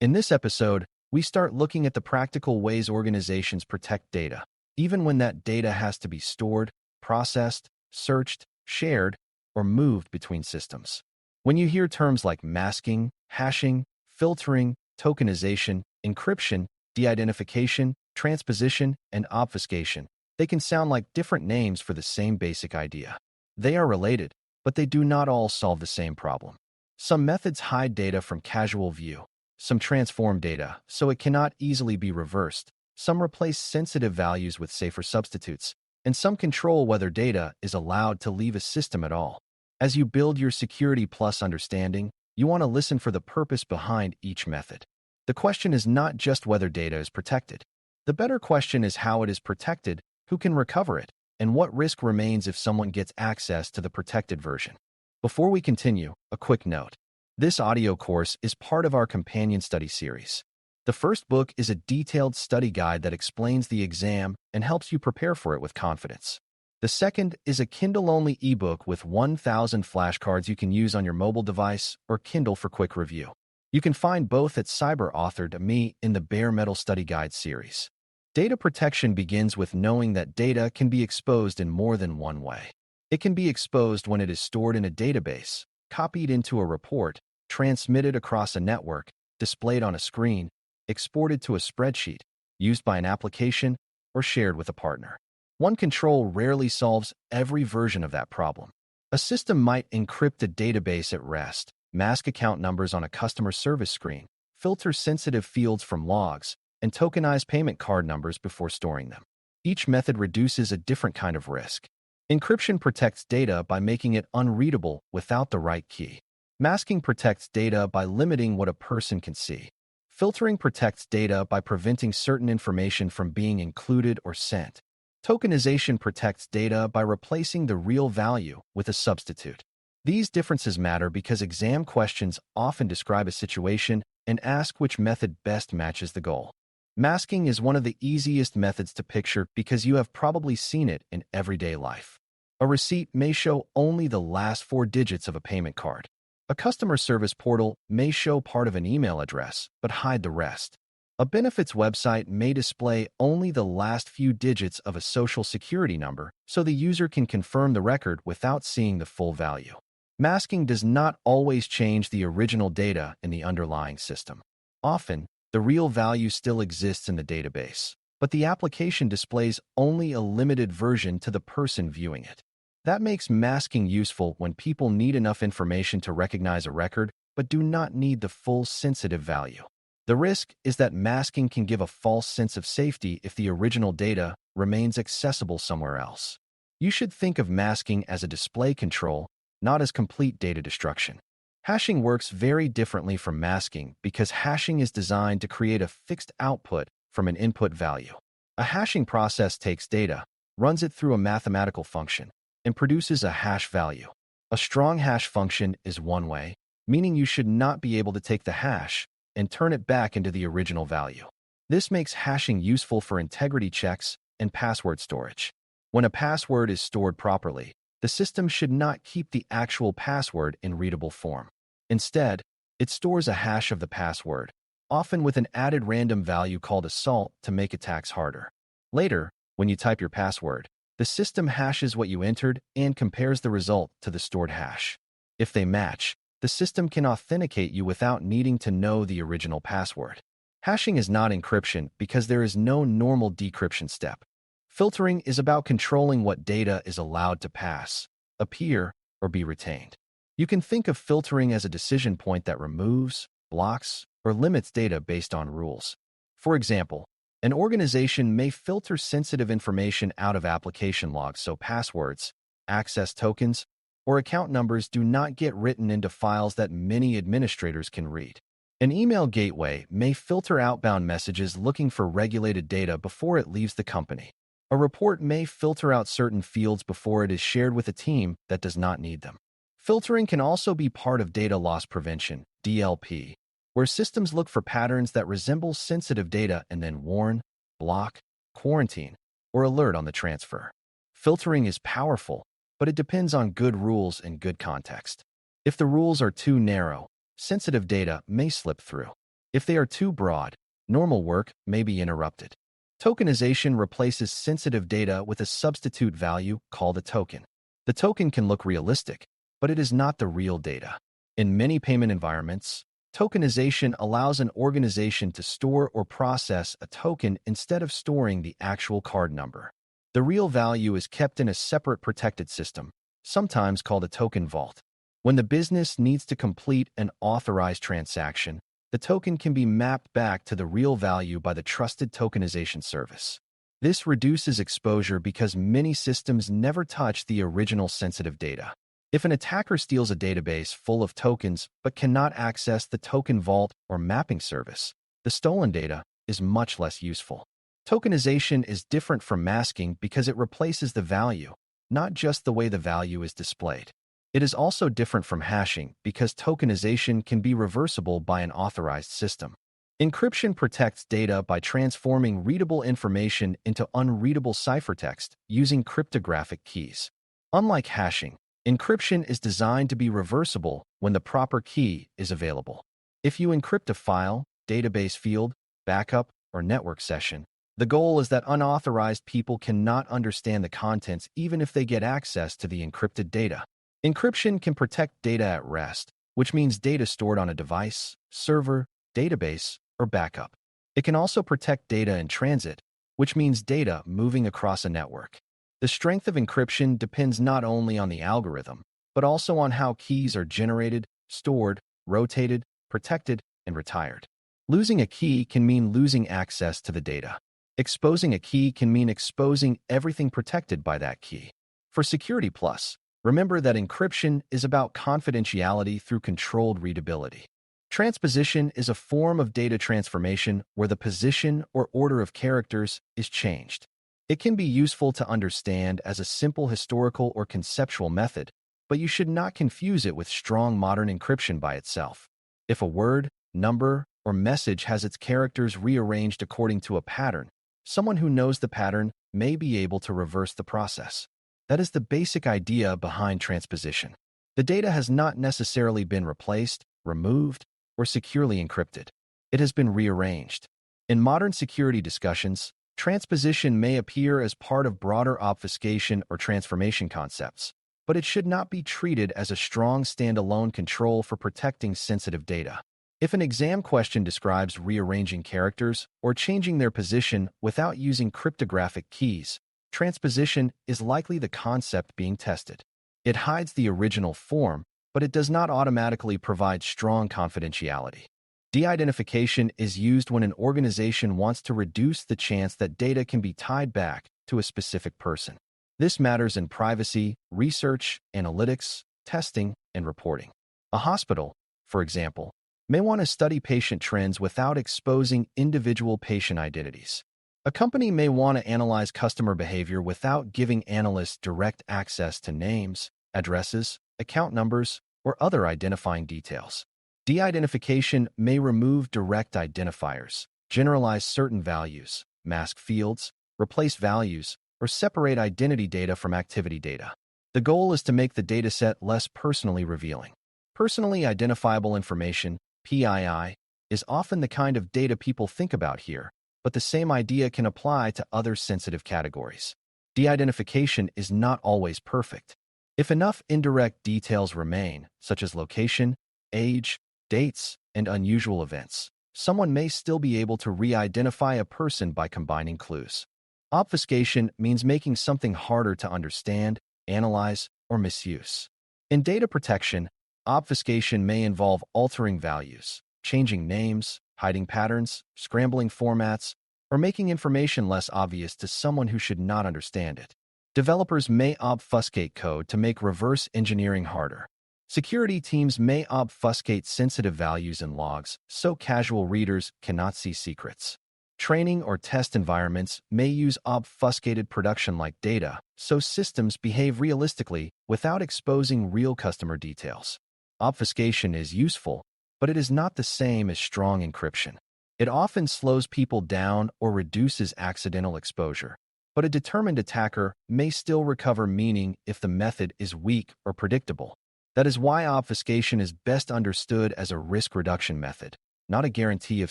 In this episode, we start looking at the practical ways organizations protect data, even when that data has to be stored, processed, searched, shared, or moved between systems. When you hear terms like masking, hashing, filtering, tokenization, encryption, de-identification, transposition, and obfuscation, they can sound like different names for the same basic idea. They are related, but they do not all solve the same problem. Some methods hide data from casual view. Some transform data so it cannot easily be reversed. Some replace sensitive values with safer substitutes, and some control whether data is allowed to leave a system at all. As you build your security plus understanding, you want to listen for the purpose behind each method. The question is not just whether data is protected. The better question is how it is protected, who can recover it, and what risk remains if someone gets access to the protected version. Before we continue, a quick note. This audio course is part of our companion study series. The first book is a detailed study guide that explains the exam and helps you prepare for it with confidence. The second is a Kindle-only ebook with 1,000 flashcards you can use on your mobile device or Kindle for quick review. You can find both at Cyber.Me in the Bare Metal Study Guide series. Data protection begins with knowing that data can be exposed in more than one way. It can be exposed when it is stored in a database, copied into a report, transmitted across a network, displayed on a screen, exported to a spreadsheet, used by an application, or shared with a partner. One control rarely solves every version of that problem. A system might encrypt a database at rest, mask account numbers on a customer service screen, filter sensitive fields from logs, and tokenize payment card numbers before storing them. Each method reduces a different kind of risk. Encryption protects data by making it unreadable without the right key. Masking protects data by limiting what a person can see. Filtering protects data by preventing certain information from being included or sent. Tokenization protects data by replacing the real value with a substitute. These differences matter because exam questions often describe a situation and ask which method best matches the goal. Masking is one of the easiest methods to picture because you have probably seen it in everyday life. A receipt may show only the last 4 digits of a payment card. A customer service portal may show part of an email address, but hide the rest. A benefits website may display only the last few digits of a social security number, so the user can confirm the record without seeing the full value. Masking does not always change the original data in the underlying system. Often, the real value still exists in the database, but the application displays only a limited version to the person viewing it. That makes masking useful when people need enough information to recognize a record, but do not need the full sensitive value. The risk is that masking can give a false sense of safety if the original data remains accessible somewhere else. You should think of masking as a display control, not as complete data destruction. Hashing works very differently from masking because hashing is designed to create a fixed output from an input value. A hashing process takes data, runs it through a mathematical function, and produces a hash value. A strong hash function is one way, meaning you should not be able to take the hash and turn it back into the original value. This makes hashing useful for integrity checks and password storage. When a password is stored properly, the system should not keep the actual password in readable form. Instead, it stores a hash of the password, often with an added random value called a salt to make attacks harder. Later, when you type your password, the system hashes what you entered and compares the result to the stored hash. If they match, the system can authenticate you without needing to know the original password. Hashing is not encryption because there is no normal decryption step. Filtering is about controlling what data is allowed to pass, appear, or be retained. You can think of filtering as a decision point that removes, blocks, or limits data based on rules. For example, an organization may filter sensitive information out of application logs so passwords, access tokens, or account numbers do not get written into files that many administrators can read. An email gateway may filter outbound messages looking for regulated data before it leaves the company. A report may filter out certain fields before it is shared with a team that does not need them. Filtering can also be part of data loss prevention, DLP, where systems look for patterns that resemble sensitive data and then warn, block, quarantine, or alert on the transfer. Filtering is powerful, but it depends on good rules and good context. If the rules are too narrow, sensitive data may slip through. If they are too broad, normal work may be interrupted. Tokenization replaces sensitive data with a substitute value called a token. The token can look realistic, but it is not the real data. In many payment environments, tokenization allows an organization to store or process a token instead of storing the actual card number. The real value is kept in a separate protected system, sometimes called a token vault. When the business needs to complete an authorized transaction, the token can be mapped back to the real value by the trusted tokenization service. This reduces exposure because many systems never touch the original sensitive data. If an attacker steals a database full of tokens but cannot access the token vault or mapping service, the stolen data is much less useful. Tokenization is different from masking because it replaces the value, not just the way the value is displayed. It is also different from hashing because tokenization can be reversible by an authorized system. Encryption protects data by transforming readable information into unreadable ciphertext using cryptographic keys. Unlike hashing, encryption is designed to be reversible when the proper key is available. If you encrypt a file, database field, backup, or network session, the goal is that unauthorized people cannot understand the contents even if they get access to the encrypted data. Encryption can protect data at rest, which means data stored on a device, server, database, or backup. It can also protect data in transit, which means data moving across a network. The strength of encryption depends not only on the algorithm, but also on how keys are generated, stored, rotated, protected, and retired. Losing a key can mean losing access to the data. Exposing a key can mean exposing everything protected by that key. For Security Plus, remember that encryption is about confidentiality through controlled readability. Transposition is a form of data transformation where the position or order of characters is changed. It can be useful to understand as a simple historical or conceptual method, but you should not confuse it with strong modern encryption by itself. If a word, number, or message has its characters rearranged according to a pattern, someone who knows the pattern may be able to reverse the process. That is the basic idea behind transposition. The data has not necessarily been replaced, removed, or securely encrypted. It has been rearranged. In modern security discussions, transposition may appear as part of broader obfuscation or transformation concepts, but it should not be treated as a strong standalone control for protecting sensitive data. If an exam question describes rearranging characters or changing their position without using cryptographic keys, transposition is likely the concept being tested. It hides the original form, but it does not automatically provide strong confidentiality. Deidentification is used when an organization wants to reduce the chance that data can be tied back to a specific person. This matters in privacy, research, analytics, testing, and reporting. A hospital, for example, may want to study patient trends without exposing individual patient identities. A company may want to analyze customer behavior without giving analysts direct access to names, addresses, account numbers, or other identifying details. De-identification may remove direct identifiers, generalize certain values, mask fields, replace values, or separate identity data from activity data. The goal is to make the dataset less personally revealing. Personally identifiable information, PII, is often the kind of data people think about here, but the same idea can apply to other sensitive categories. De-identification is not always perfect. If enough indirect details remain, such as location, age, dates, and unusual events, someone may still be able to re-identify a person by combining clues. Obfuscation means making something harder to understand, analyze, or misuse. In data protection, obfuscation may involve altering values, changing names, hiding patterns, scrambling formats, or making information less obvious to someone who should not understand it. Developers may obfuscate code to make reverse engineering harder. Security teams may obfuscate sensitive values in logs so casual readers cannot see secrets. Training or test environments may use obfuscated production-like data so systems behave realistically without exposing real customer details. Obfuscation is useful, but it is not the same as strong encryption. It often slows people down or reduces accidental exposure, but a determined attacker may still recover meaning if the method is weak or predictable. That is why obfuscation is best understood as a risk reduction method. not a guarantee of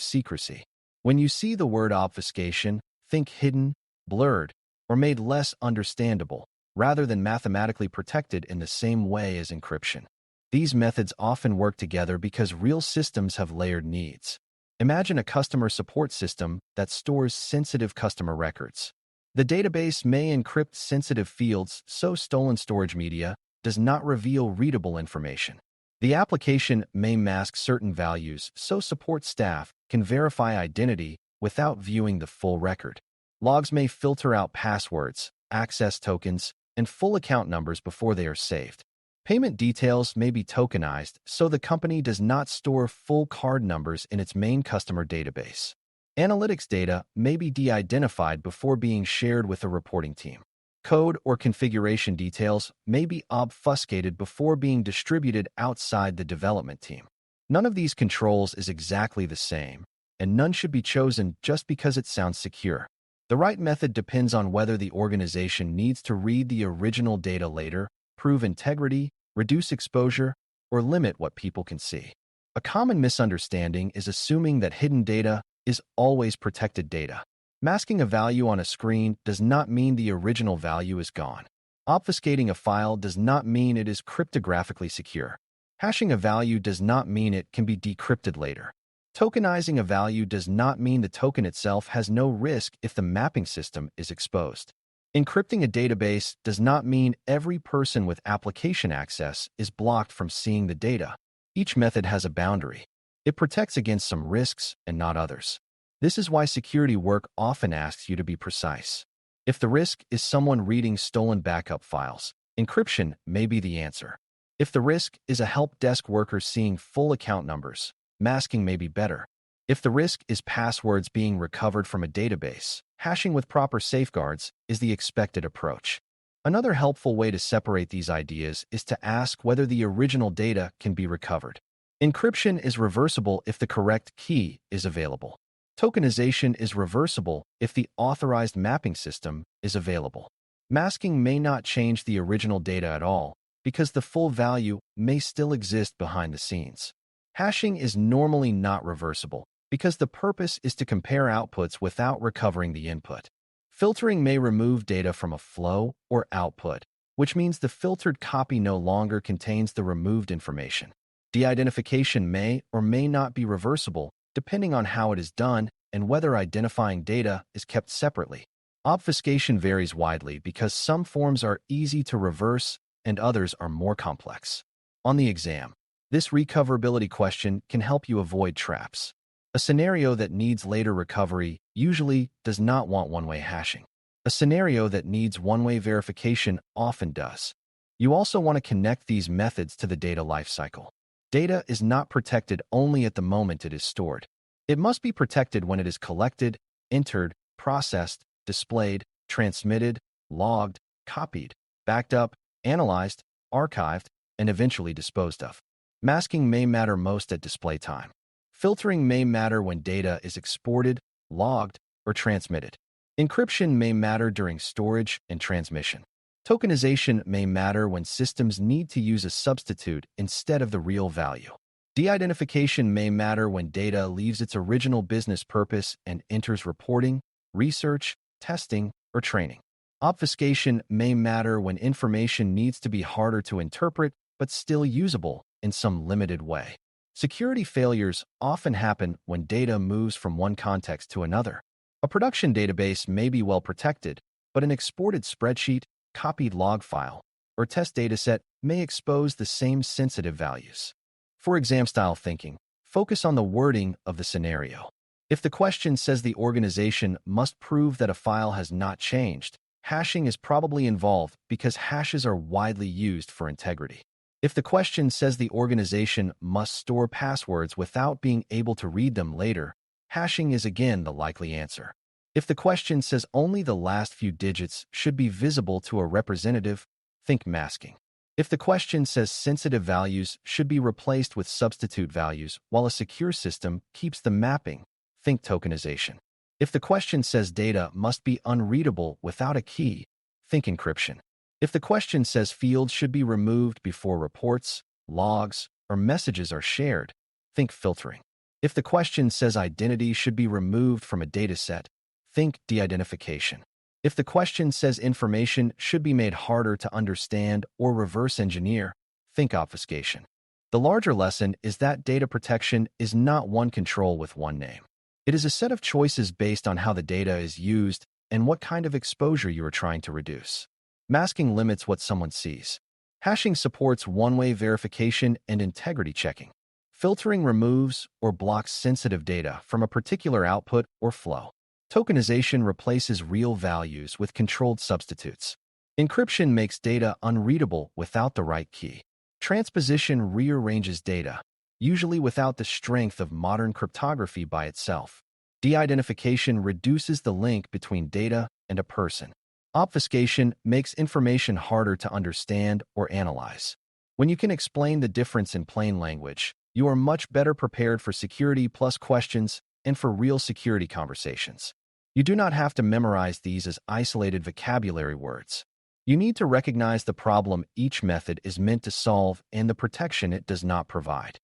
secrecy. When you see the word obfuscation, think hidden, blurred, or made less understandable, rather than mathematically protected in the same way as encryption. These methods often work together because real systems have layered needs. Imagine a customer support system that stores sensitive customer records. The database may encrypt sensitive fields so stolen storage media does not reveal readable information. The application may mask certain values so support staff can verify identity without viewing the full record. Logs may filter out passwords, access tokens, and full account numbers before they are saved. Payment details may be tokenized so the company does not store full card numbers in its main customer database. Analytics data may be de-identified before being shared with a reporting team. Code or configuration details may be obfuscated before being distributed outside the development team. None of these controls is exactly the same, and none should be chosen just because it sounds secure. The right method depends on whether the organization needs to read the original data later, prove integrity, reduce exposure, or limit what people can see. A common misunderstanding is assuming that hidden data is always protected data. Masking a value on a screen does not mean the original value is gone. Obfuscating a file does not mean it is cryptographically secure. Hashing a value does not mean it can be decrypted later. Tokenizing a value does not mean the token itself has no risk if the mapping system is exposed. Encrypting a database does not mean every person with application access is blocked from seeing the data. Each method has a boundary. It protects against some risks and not others. This is why security work often asks you to be precise. If the risk is someone reading stolen backup files, encryption may be the answer. If the risk is a help desk worker seeing full account numbers, masking may be better. If the risk is passwords being recovered from a database, hashing with proper safeguards is the expected approach. Another helpful way to separate these ideas is to ask whether the original data can be recovered. Encryption is reversible if the correct key is available. Tokenization is reversible if the authorized mapping system is available. Masking may not change the original data at all because the full value may still exist behind the scenes. Hashing is normally not reversible because the purpose is to compare outputs without recovering the input. Filtering may remove data from a flow or output, which means the filtered copy no longer contains the removed information. Deidentification may or may not be reversible depending on how it is done and whether identifying data is kept separately. Obfuscation varies widely because some forms are easy to reverse and others are more complex. On the exam, this recoverability question can help you avoid traps. A scenario that needs later recovery usually does not want one-way hashing. A scenario that needs one-way verification often does. You also want to connect these methods to the data lifecycle. Data is not protected only at the moment it is stored. It must be protected when it is collected, entered, processed, displayed, transmitted, logged, copied, backed up, analyzed, archived, and eventually disposed of. Masking may matter most at display time. Filtering may matter when data is exported, logged, or transmitted. Encryption may matter during storage and transmission. Tokenization may matter when systems need to use a substitute instead of the real value. Deidentification may matter when data leaves its original business purpose and enters reporting, research, testing, or training. Obfuscation may matter when information needs to be harder to interpret but still usable in some limited way. Security failures often happen when data moves from one context to another. A production database may be well protected, but an exported spreadsheet, copied log file, or test dataset may expose the same sensitive values. For exam-style thinking, focus on the wording of the scenario. If the question says the organization must prove that a file has not changed, hashing is probably involved because hashes are widely used for integrity. If the question says the organization must store passwords without being able to read them later, hashing is again the likely answer. If the question says only the last few digits should be visible to a representative, think masking. If the question says sensitive values should be replaced with substitute values while a secure system keeps the mapping, think tokenization. If the question says data must be unreadable without a key, think encryption. If the question says fields should be removed before reports, logs, or messages are shared, think filtering. If the question says identity should be removed from a dataset, think de-identification. If the question says information should be made harder to understand or reverse engineer, think obfuscation. The larger lesson is that data protection is not one control with one name. It is a set of choices based on how the data is used and what kind of exposure you are trying to reduce. Masking limits what someone sees. Hashing supports one-way verification and integrity checking. Filtering removes or blocks sensitive data from a particular output or flow. Tokenization replaces real values with controlled substitutes. Encryption makes data unreadable without the right key. Transposition rearranges data, usually without the strength of modern cryptography by itself. De-identification reduces the link between data and a person. Obfuscation makes information harder to understand or analyze. When you can explain the difference in plain language, you are much better prepared for security plus questions and for real security conversations. You do not have to memorize these as isolated vocabulary words. You need to recognize the problem each method is meant to solve and the protection it does not provide.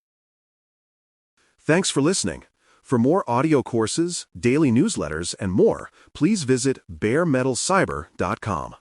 Thanks for listening. For more audio courses, daily newsletters, and more, please visit baremetalcyber.com.